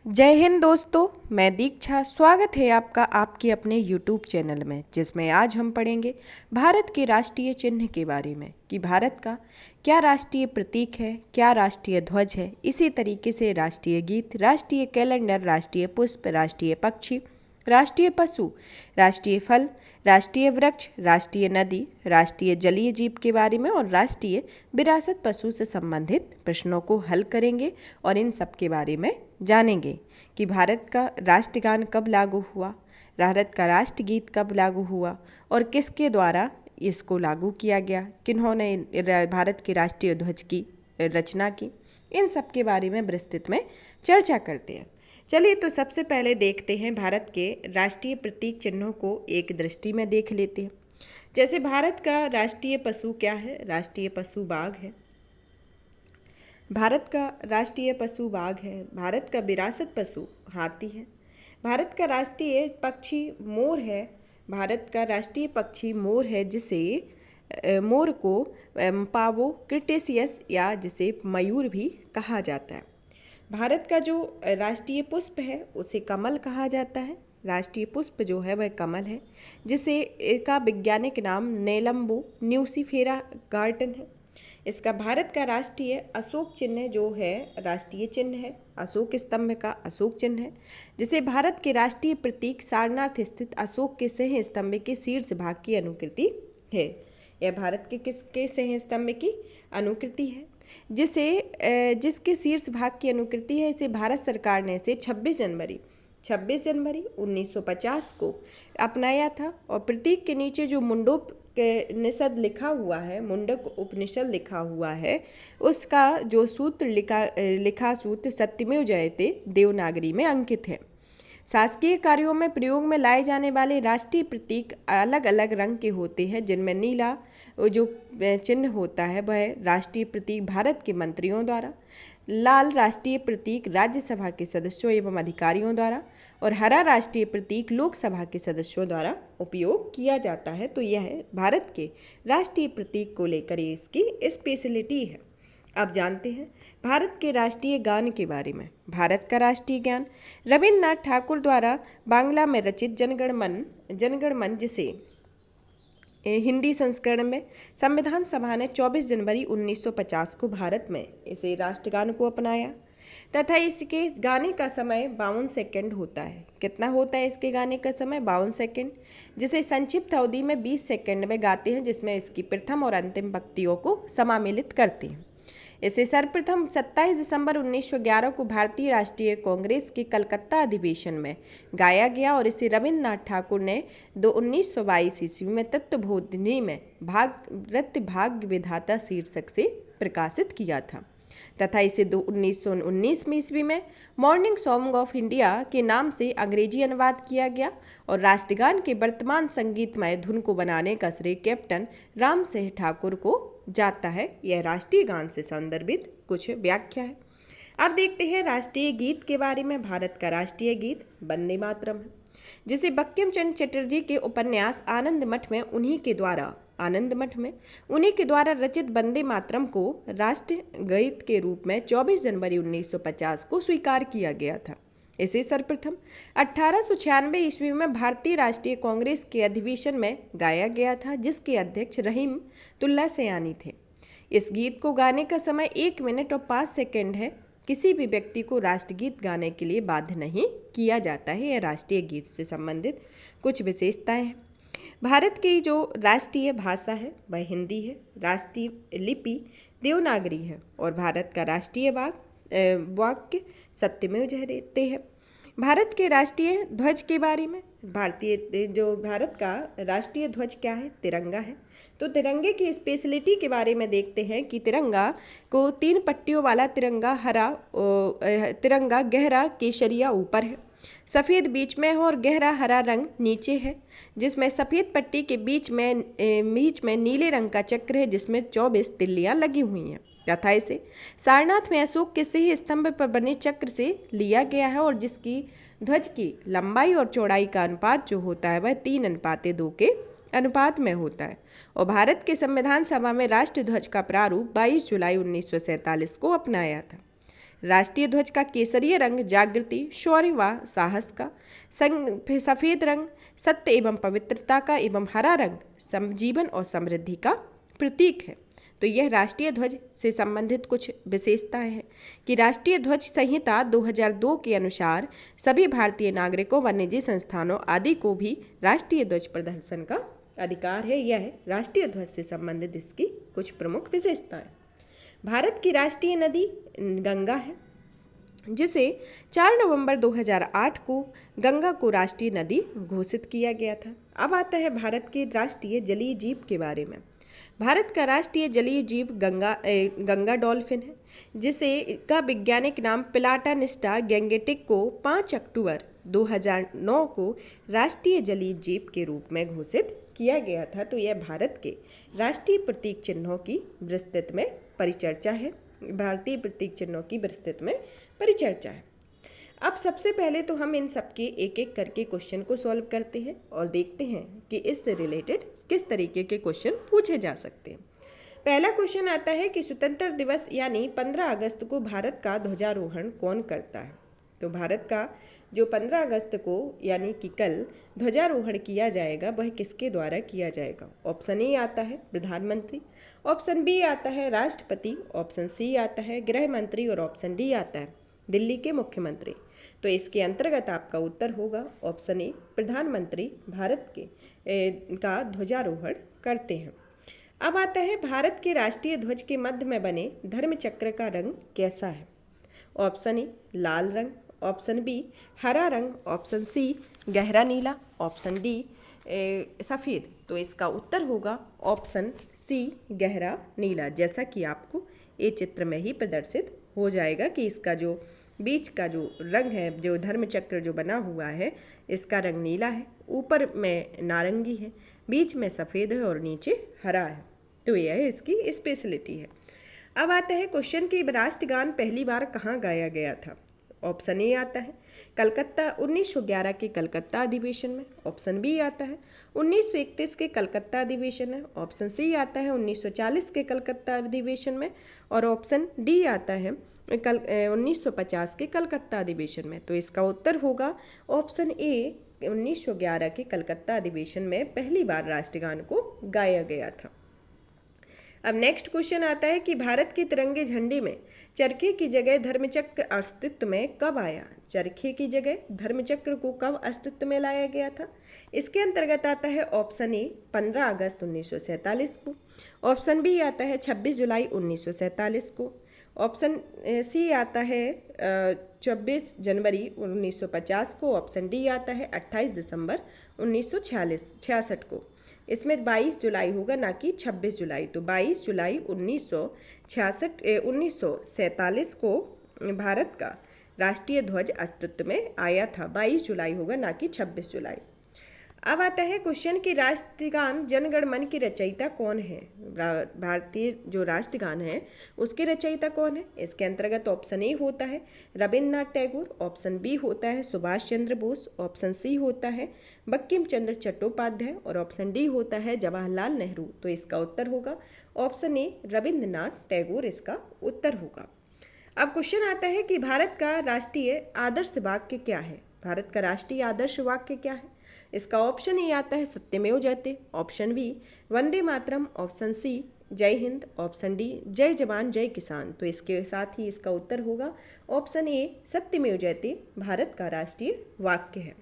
जय हिंद दोस्तों। मैं दीक्षा, स्वागत है आपका आपके अपने यूट्यूब चैनल में, जिसमें आज हम पढ़ेंगे भारत के राष्ट्रीय चिन्ह के बारे में कि भारत का क्या राष्ट्रीय प्रतीक है, क्या राष्ट्रीय ध्वज है। इसी तरीके से राष्ट्रीय गीत, राष्ट्रीय कैलेंडर, राष्ट्रीय पुष्प, राष्ट्रीय पक्षी, राष्ट्रीय पशु, राष्ट्रीय फल, राष्ट्रीय वृक्ष, राष्ट्रीय नदी, राष्ट्रीय जलीय जीव के बारे में और राष्ट्रीय विरासत पशु से संबंधित प्रश्नों को हल करेंगे और इन सब के बारे में जानेंगे कि भारत का राष्ट्रगान कब लागू हुआ, भारत का राष्ट्रगीत कब लागू हुआ और किसके द्वारा इसको लागू किया गया, किन्होंने भारत के राष्ट्रीय ध्वज की रचना की। इन सब के बारे में विस्तृत में चर्चा करते हैं। चलिए तो सबसे पहले देखते हैं भारत के राष्ट्रीय प्रतीक चिन्हों को एक दृष्टि में देख लेते हैं। जैसे भारत का राष्ट्रीय पशु क्या है? राष्ट्रीय पशु बाघ है। भारत का राष्ट्रीय पशु बाघ है। भारत का विरासत पशु हाथी है। भारत का राष्ट्रीय पक्षी मोर है। भारत का राष्ट्रीय पक्षी मोर है, जिसे मोर को पावो क्रिटेशियस या जिसे मयूर भी कहा जाता है। भारत का जो राष्ट्रीय पुष्प है उसे कमल कहा जाता है। राष्ट्रीय पुष्प जो है वह कमल है, जिसे का वैज्ञानिक नाम नेलम्बो न्यूसीफेरा गार्टन है। इसका भारत का राष्ट्रीय अशोक चिन्ह जो है राष्ट्रीय चिन्ह है, अशोक स्तंभ का अशोक चिन्ह है, जिसे भारत के राष्ट्रीय प्रतीक सारनाथ स्थित अशोक के सिंह स्तंभ के शीर्ष भाग की अनुकृति है। यह भारत के किसके सिंह स्तंभ की अनुकृति है, जिसके शीर्ष भाग की अनुकृति है। इसे भारत सरकार ने इसे 26 जनवरी 1950 को अपनाया था। और प्रतीक के नीचे जो मुंडक उपनिषद लिखा हुआ है, मुंडक उपनिषद लिखा हुआ है, उसका जो सूत्र लिखा सूत्र सत्यमेव जयते देवनागरी में अंकित है। शासकीय कार्यों में प्रयोग में लाए जाने वाले राष्ट्रीय प्रतीक अलग अलग रंग के होते हैं, जिनमें नीला जो चिन्ह होता है वह राष्ट्रीय प्रतीक भारत के मंत्रियों द्वारा, लाल राष्ट्रीय प्रतीक राज्यसभा के सदस्यों एवं अधिकारियों द्वारा और हरा राष्ट्रीय प्रतीक लोकसभा के सदस्यों द्वारा उपयोग किया जाता है। तो यह भारत के राष्ट्रीय प्रतीक को लेकर इसकी स्पेशलिटी है। अब जानते हैं भारत के राष्ट्रीय गान के बारे में। भारत का राष्ट्रीय गान रविन्द्रनाथ ठाकुर द्वारा बांग्ला में रचित जनगण मन जिसे हिंदी संस्करण में संविधान सभा ने 24 जनवरी 1950 को भारत में इसे राष्ट्रगान को अपनाया तथा इसके गाने का समय 52 सेकंड होता है। कितना होता है इसके गाने का समय? 52 सेकंड, जिसे संक्षिप्त अवधि में 20 सेकंड में गाते हैं, जिसमें इसकी प्रथम और अंतिम पंक्तियों को समामिलित करते हैं। इसे सर्वप्रथम 27 दिसंबर 1911 को भारतीय राष्ट्रीय कांग्रेस के कलकत्ता अधिवेशन में गाया गया और इसे रविन्द्रनाथ ठाकुर ने 1922 ईस्वी में तत्वबोधिनी में भारत भाग्य विधाता शीर्षक से प्रकाशित किया था तथा इसे 1919 में ईस्वी में मॉर्निंग सॉन्ग ऑफ इंडिया के नाम से अंग्रेजी अनुवाद किया गया और राष्ट्रगान के वर्तमान संगीतमय धुन को बनाने का श्रेय कैप्टन राम सिंह ठाकुर को जाता है। यह राष्ट्रीय गान से संदर्भित कुछ व्याख्या है। अब देखते हैं राष्ट्रीय गीत के बारे में। भारत का राष्ट्रीय गीत वंदे मातरम है, जिसे बंकिम चंद्र चटर्जी के उपन्यास आनंद मठ में उन्हीं के द्वारा रचित वंदे मातरम को राष्ट्र गीत के रूप में 24 जनवरी 1950 को स्वीकार किया गया था। इसे सर्वप्रथम 1896 ईस्वी में भारतीय राष्ट्रीय कांग्रेस के अधिवेशन में गाया गया था, जिसके अध्यक्ष रहीमतुल्ला सयानी थे। इस गीत को गाने का समय 1 मिनट और 5 सेकंड है। किसी भी व्यक्ति को राष्ट्रगीत गाने के लिए बाध्य नहीं किया जाता है। यह राष्ट्रीय गीत से संबंधित कुछ विशेषताएं हैं। भारत की जो राष्ट्रीय भाषा है वह हिंदी है। राष्ट्रीय लिपि देवनागरी है और भारत का राष्ट्रीय वाक्य सत्यमेव जयते है। भारत के राष्ट्रीय ध्वज के बारे में। भारत का राष्ट्रीय ध्वज क्या है? तिरंगा है। तो तिरंगे की स्पेशलिटी के बारे में देखते हैं कि तिरंगा को 3 पट्टियों वाला तिरंगा गहरा केसरिया ऊपर है, सफ़ेद बीच में है और गहरा हरा रंग नीचे है, जिसमें सफ़ेद पट्टी के बीच में नीले रंग का चक्र है, जिसमें 24 तिल्लियाँ लगी हुई हैं तथा इसे सारनाथ में अशोक के सिंह स्तंभ पर बने चक्र से लिया गया है और जिसकी ध्वज की लंबाई और चौड़ाई का अनुपात जो होता है वह 3:2 के अनुपात में होता है। और भारत के संविधान सभा में राष्ट्र ध्वज का प्रारूप 22 जुलाई 1947 को अपनाया था। राष्ट्रीय ध्वज का केसरीय रंग जागृति, शौर्य व साहस का, सफ़ेद रंग सत्य एवं पवित्रता का एवं हरा रंग जीवन और समृद्धि का प्रतीक है। तो यह राष्ट्रीय ध्वज से संबंधित कुछ विशेषताएं हैं कि राष्ट्रीय ध्वज संहिता 2002 के अनुसार सभी भारतीय नागरिकों व निजी संस्थानों आदि को भी राष्ट्रीय ध्वज प्रदर्शन का अधिकार है। यह राष्ट्रीय ध्वज से संबंधित इसकी कुछ प्रमुख विशेषताएं। भारत की राष्ट्रीय नदी गंगा है, जिसे 4 नवंबर 2008 को गंगा को राष्ट्रीय नदी घोषित किया गया था। अब आता है भारत के राष्ट्रीय जलीय जीव के बारे में। भारत का राष्ट्रीय जलीय जीव गंगा डॉल्फिन है, जिसे का वैज्ञानिक नाम पिलाटानिस्टा गैंगेटिक को 5 अक्टूबर 2009 को राष्ट्रीय जलीय जीव के रूप में घोषित किया गया था। तो यह भारत के राष्ट्रीय प्रतीक चिन्हों की विस्तृत में परिचर्चा है। भारतीय प्रतीक चिन्हों की विस्तृत में परिचर्चा है। अब सबसे पहले तो हम इन सब के एक एक करके क्वेश्चन को सॉल्व करते हैं और देखते हैं कि इससे रिलेटेड किस तरीके के क्वेश्चन पूछे जा सकते हैं। पहला क्वेश्चन आता है कि स्वतंत्रता दिवस यानी 15 अगस्त को भारत का ध्वजारोहण कौन करता है। तो भारत का जो 15 अगस्त को यानी कि कल ध्वजारोहण किया जाएगा वह किसके द्वारा किया जाएगा। ऑप्शन ए आता है प्रधानमंत्री, ऑप्शन बी आता है राष्ट्रपति, ऑप्शन सी आता है गृह मंत्री और ऑप्शन डी आता है दिल्ली के मुख्यमंत्री। तो इसके अंतर्गत आपका उत्तर होगा ऑप्शन ए प्रधानमंत्री भारत के का ध्वजारोहण करते हैं। अब आता है भारत के राष्ट्रीय ध्वज के मध्य में बने धर्म चक्र का रंग कैसा है। ऑप्शन ए लाल रंग, ऑप्शन बी हरा रंग, ऑप्शन सी गहरा नीला, ऑप्शन डी सफ़ेद। तो इसका उत्तर होगा ऑप्शन सी गहरा नीला, जैसा कि आपको ये चित्र में ही प्रदर्शित हो जाएगा कि इसका जो बीच का जो रंग है, जो धर्म चक्र जो बना हुआ है, इसका रंग नीला है, ऊपर में नारंगी है, बीच में सफ़ेद है और नीचे हरा है। तो यह इसकी स्पेशलिटी है। अब आता है क्वेश्चन कि राष्ट्रगान पहली बार कहाँ गाया गया था। ऑप्शन ए आता है कलकत्ता 1911 के कलकत्ता अधिवेशन में, ऑप्शन बी आता है 1931 के कलकत्ता अधिवेशन में, ऑप्शन सी आता है 1940 के कलकत्ता अधिवेशन में और ऑप्शन डी आता है 1950 के कलकत्ता अधिवेशन में। तो इसका उत्तर होगा ऑप्शन ए 1911 के कलकत्ता अधिवेशन में पहली बार राष्ट्रगान को गाया गया था। अब नेक्स्ट क्वेश्चन आता है कि भारत के तिरंगे झंडे में चरखे की जगह धर्मचक्र अस्तित्व में कब आया। चरखे की जगह धर्मचक्र को कब अस्तित्व में लाया गया था। इसके अंतर्गत आता है ऑप्शन ए 15 अगस्त 1947 को, ऑप्शन बी आता है 26 जुलाई 1947 को, ऑप्शन सी आता है 26 जनवरी 1950 को, ऑप्शन डी आता है 28 दिसंबर 1966 को। इसमें 22 जुलाई होगा, ना कि 26 जुलाई। तो 22 जुलाई 1947 को भारत का राष्ट्रीय ध्वज अस्तित्व में आया था। 22 जुलाई होगा, ना कि 26 जुलाई। अब आता है क्वेश्चन कि राष्ट्रगान जनगण मन की रचयिता कौन है। भारतीय जो राष्ट्रगान है उसके रचयिता कौन है। इसके अंतर्गत ऑप्शन ए होता है रविन्द्रनाथ टैगोर, ऑप्शन बी होता है सुभाष चंद्र बोस, ऑप्शन सी होता है बंकिम चंद्र चट्टोपाध्याय और ऑप्शन डी होता है जवाहरलाल नेहरू। तो इसका उत्तर होगा ऑप्शन ए रविन्द्रनाथ टैगोर, इसका उत्तर होगा। अब क्वेश्चन आता है कि भारत का राष्ट्रीय आदर्श वाक्य क्या है। भारत का राष्ट्रीय आदर्श वाक्य क्या है। इसका ऑप्शन ए आता है सत्यमेव जयते, option B Vande Mataram, option C जय हिंद, ऑप्शन डी जय जवान जय किसान। तो इसके साथ ही इसका उत्तर होगा ऑप्शन ए सत्यमेव जयते भारत का राष्ट्रीय वाक्य है।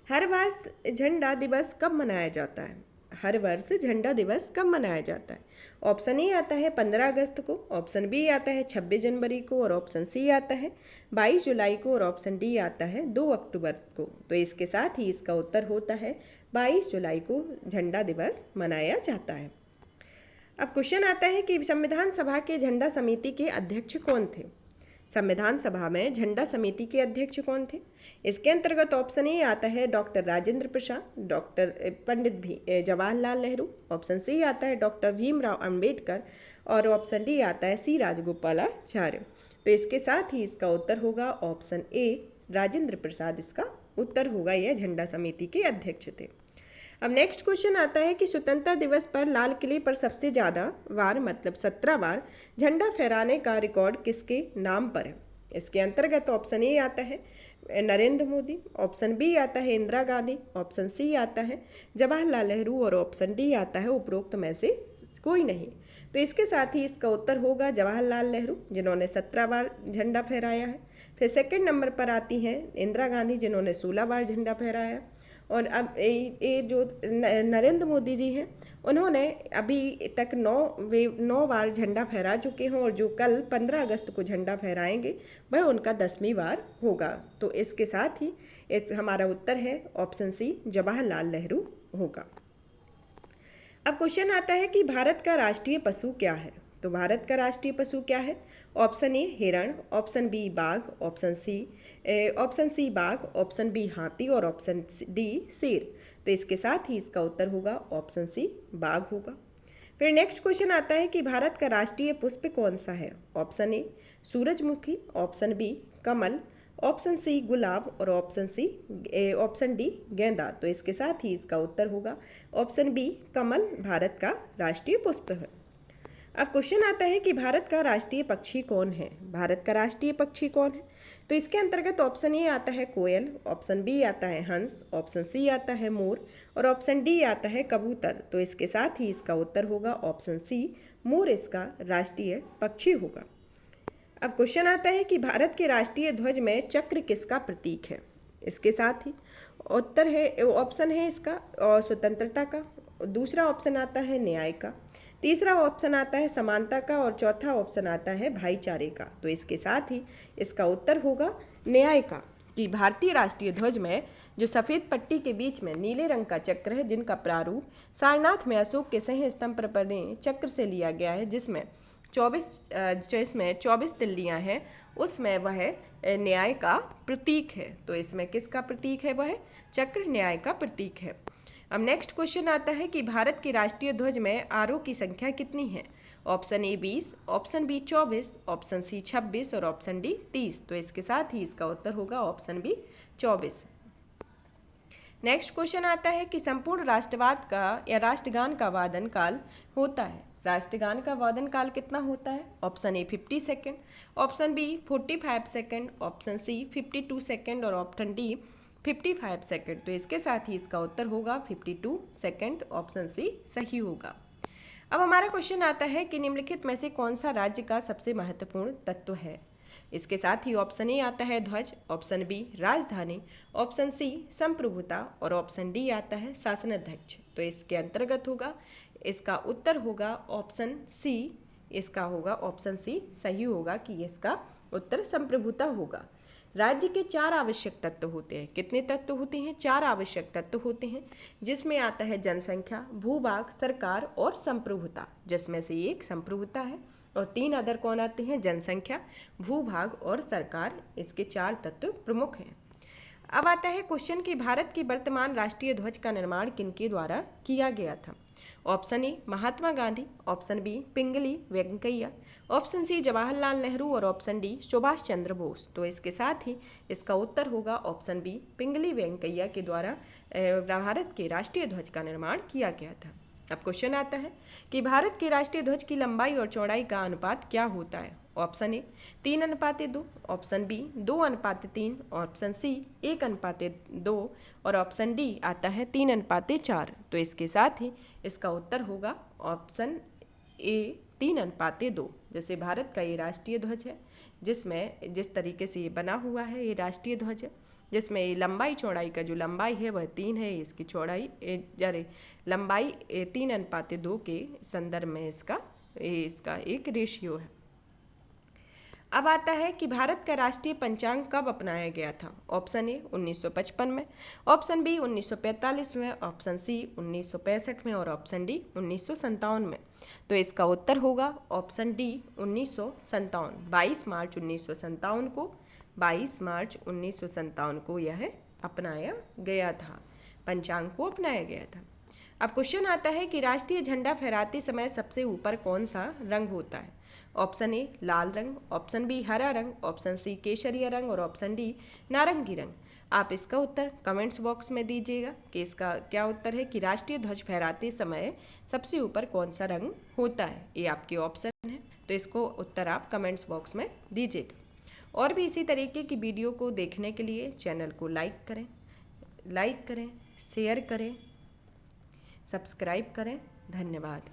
हर वर्ष झंडा दिवस कब मनाया जाता है। हर वर्ष झंडा दिवस कब मनाया जाता है। ऑप्शन ए आता है 15 अगस्त को, ऑप्शन बी आता है 26 जनवरी को और ऑप्शन सी आता है 22 जुलाई को और ऑप्शन डी आता है 2 अक्टूबर को। तो इसके साथ ही इसका उत्तर होता है 22 जुलाई को झंडा दिवस मनाया जाता है। अब क्वेश्चन आता है कि संविधान सभा के झंडा समिति के अध्यक्ष कौन थे। संविधान सभा में झंडा समिति के अध्यक्ष कौन थे। इसके अंतर्गत ऑप्शन ए आता है doctor Rajendra Prasad, doctor Pandit Jawaharlal Nehru, option C आता है डॉक्टर भीमराव अंबेडकर और ऑप्शन डी आता है सी राजगोपालाचार्य। तो इसके साथ ही इसका उत्तर होगा ऑप्शन ए राजेंद्र प्रसाद, इसका उत्तर होगा। यह झंडा समिति के अध्यक्ष थे। अब नेक्स्ट क्वेश्चन आता है कि स्वतंत्रता दिवस पर लाल किले पर सबसे ज़्यादा बार मतलब 17 बार झंडा फहराने का रिकॉर्ड किसके नाम पर है। इसके अंतर्गत ऑप्शन ए आता है नरेंद्र मोदी, ऑप्शन बी आता है इंदिरा गांधी, ऑप्शन सी आता है जवाहरलाल नेहरू और ऑप्शन डी आता है उपरोक्त में से कोई नहीं। तो इसके साथ ही इसका उत्तर होगा जवाहरलाल नेहरू, जिन्होंने 17 बार झंडा फहराया है। फिर सेकंड नंबर पर आती हैं इंदिरा गांधी, जिन्होंने 16 बार झंडा फहराया। और अब ये जो नरेंद्र मोदी जी हैं, उन्होंने अभी तक 9 बार झंडा फहरा चुके हैं और जो कल 15 अगस्त को झंडा फहराएंगे वह उनका 10वीं बार होगा। तो इसके साथ ही हमारा उत्तर है ऑप्शन सी जवाहरलाल नेहरू होगा। अब क्वेश्चन आता है कि भारत का राष्ट्रीय पशु क्या है। तो भारत का राष्ट्रीय पशु क्या है। ऑप्शन ए हिरण, ऑप्शन बी बाघ, ऑप्शन सी बाघ, ऑप्शन बी हाथी और ऑप्शन डी शेर। तो इसके साथ ही इसका उत्तर होगा ऑप्शन सी बाघ होगा। फिर नेक्स्ट क्वेश्चन आता है कि भारत का राष्ट्रीय पुष्प कौन सा है। ऑप्शन ए सूरजमुखी, ऑप्शन बी कमल, ऑप्शन सी गुलाब और ऑप्शन डी गेंदा। तो इसके साथ ही इसका उत्तर होगा ऑप्शन बी कमल भारत का राष्ट्रीय पुष्प है। अब क्वेश्चन आता है कि भारत का राष्ट्रीय पक्षी कौन है। भारत का राष्ट्रीय पक्षी कौन है। तो इसके अंतर्गत ऑप्शन ए आता है कोयल, ऑप्शन बी आता है हंस, ऑप्शन सी आता है मोर और ऑप्शन डी आता है कबूतर। तो इसके साथ ही इसका उत्तर होगा ऑप्शन सी मोर इसका राष्ट्रीय पक्षी होगा। अब क्वेश्चन आता है कि भारत के राष्ट्रीय ध्वज में चक्र किसका प्रतीक है। इसके साथ ही उत्तर है ऑप्शन है इसका स्वतंत्रता का, दूसरा ऑप्शन आता है न्याय का, तीसरा ऑप्शन आता है समानता का और चौथा ऑप्शन आता है भाईचारे का। तो इसके साथ ही इसका उत्तर होगा न्याय का, कि भारतीय राष्ट्रीय ध्वज में जो सफ़ेद पट्टी के बीच में नीले रंग का चक्र है, जिनका प्रारूप सारनाथ में अशोक के सह स्तंभ पर बने चक्र से लिया गया है, जिसमें 24 तिल्लियाँ हैं, उसमें वह न्याय का प्रतीक है। तो इसमें किसका प्रतीक है, वह चक्र न्याय का प्रतीक है। अब नेक्स्ट क्वेश्चन आता है कि भारत के राष्ट्रीय ध्वज में आरोह की संख्या कितनी है। Option a 20, option b 24, option c 26 और ऑप्शन डी 30। तो इसके साथ ही इसका उत्तर होगा ऑप्शन बी 24। नेक्स्ट क्वेश्चन आता है कि संपूर्ण राष्ट्रवाद का या राष्ट्रगान का वादन काल होता है। राष्ट्रगान का वादन काल कितना होता है। Option a 50 second, option b 45 second, option c 52 second और ऑप्शन डी 55 सेकेंड। तो इसके साथ ही इसका उत्तर होगा 52 सेकेंड, ऑप्शन सी सही होगा। अब हमारा क्वेश्चन आता है कि निम्नलिखित में से कौन सा राज्य का सबसे महत्वपूर्ण तत्व है। इसके साथ ही ऑप्शन ए आता है ध्वज, ऑप्शन बी राजधानी, ऑप्शन सी संप्रभुता और ऑप्शन डी आता है शासनाध्यक्ष। तो इसके अंतर्गत होगा इसका उत्तर होगा ऑप्शन सी, इसका होगा ऑप्शन सी सही होगा कि इसका उत्तर संप्रभुता होगा। राज्य के 4 आवश्यक तत्व होते हैं। कितने तत्व होते हैं। 4 आवश्यक तत्व होते हैं, जिसमें आता है जनसंख्या, भूभाग, सरकार और संप्रभुता, जिसमें से एक संप्रभुता है और 3 अदर कौन आते हैं, जनसंख्या, भूभाग और सरकार। इसके 4 तत्व प्रमुख हैं। अब आता है क्वेश्चन कि भारत के वर्तमान राष्ट्रीय ध्वज का निर्माण किनके द्वारा किया गया था। Option a Mahatma Gandhi, option b Pingali Venkayya, option c Jawaharlal Nehru और ऑप्शन डी सुभाष चंद्र बोस। तो इसके साथ ही इसका उत्तर होगा ऑप्शन बी पिंगली वेंकैया के द्वारा भारत के राष्ट्रीय ध्वज का निर्माण किया गया था। अब क्वेश्चन आता है कि भारत के राष्ट्रीय ध्वज की लंबाई और चौड़ाई का अनुपात क्या होता है। Option a 3:2, option b 2:3, option c 1:2 और ऑप्शन डी आता है 3:4। तो इसके साथ ही इसका उत्तर होगा ऑप्शन ए 3:2। जैसे भारत का ये राष्ट्रीय ध्वज है, जिसमें जिस तरीके से ये बना हुआ है, ये राष्ट्रीय ध्वज है, जिसमें ये लंबाई चौड़ाई का जो लंबाई है वह 3 है, इसकी चौड़ाई लंबाई 3:2 के संदर्भ में इसका एक रेशियो है। अब आता है कि भारत का राष्ट्रीय पंचांग कब अपनाया गया था। ऑप्शन ए 1955 में, ऑप्शन बी 1945 में, ऑप्शन सी 1965 में और ऑप्शन डी 1957 में। तो इसका उत्तर होगा ऑप्शन डी 1957। 22 मार्च 1957 को यह अपनाया गया था, पंचांग को अपनाया गया था। अब क्वेश्चन आता है कि राष्ट्रीय झंडा फहराते समय सबसे ऊपर कौन सा रंग होता है। ऑप्शन ए लाल रंग, ऑप्शन बी हरा रंग, ऑप्शन सी केसरिया रंग और ऑप्शन डी नारंगी रंग। आप इसका उत्तर कमेंट्स बॉक्स में दीजिएगा कि इसका क्या उत्तर है कि राष्ट्रीय ध्वज फहराते समय सबसे ऊपर कौन सा रंग होता है। ये आपके ऑप्शन है, तो इसको उत्तर आप कमेंट्स बॉक्स में दीजिएगा। और भी इसी तरीके की वीडियो को देखने के लिए चैनल को लाइक करें, शेयर करें, सब्सक्राइब करें। धन्यवाद।